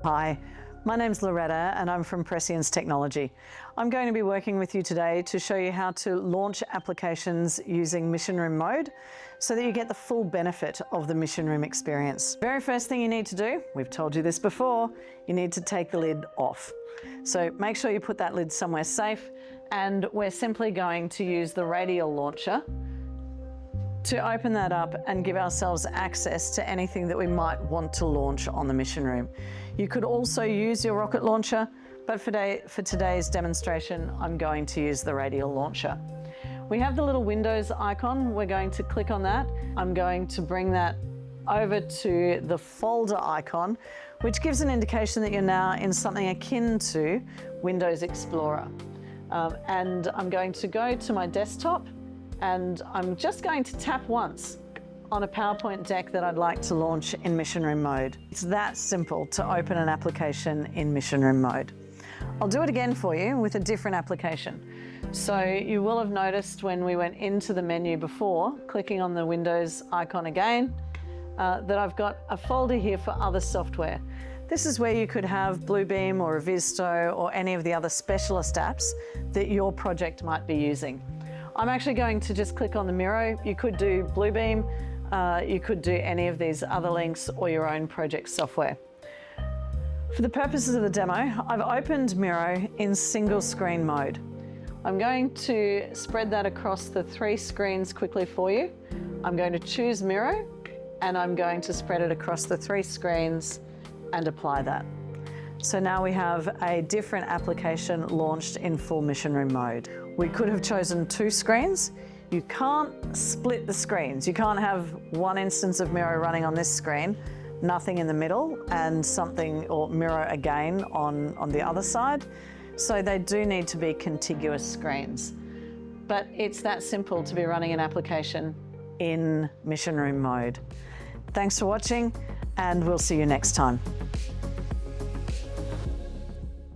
Hi, my name's Loretta and I'm from Prescience Technology. I'm going to be working with you today to show you how to launch applications using mission room mode so that you get the full benefit of the mission room experience. Very first thing you need to do, we've told you this before, you need to take the lid off. So make sure you put that lid somewhere safe, and we're simply going to use the Radial launcher to open that up and give ourselves access to anything that we might want to launch on the mission room. You could also use your rocket launcher, but for today's demonstration, I'm going to use the Radial launcher. We have the little Windows icon. We're going to click on that. I'm going to bring that over to the folder icon, which gives an indication that you're now in something akin to Windows Explorer. And I'm going to go to my desktop, and I'm just going to tap once on a PowerPoint deck that I'd like to launch in mission room mode. It's that simple to open an application in mission room mode. I'll do it again for you with a different application. So you will have noticed when we went into the menu before, clicking on the Windows icon again, that I've got a folder here for other software. This is where you could have Bluebeam or Aviseo or any of the other specialist apps that your project might be using. I'm actually going to just click on the Miro. You could do Bluebeam, you could do any of these other links or your own project software. For the purposes of the demo, I've opened Miro in single screen mode. I'm going to spread that across the 3 screens quickly for you. I'm going to choose Miro and I'm going to spread it across the 3 screens and apply that. So now we have a different application launched in full mission room mode. We could have chosen 2 screens. You can't split the screens. You can't have one instance of Miro running on this screen, nothing in the middle, and something or Miro again on the other side. So they do need to be contiguous screens. But it's that simple to be running an application in mission room mode. Thanks for watching, and we'll see you next time.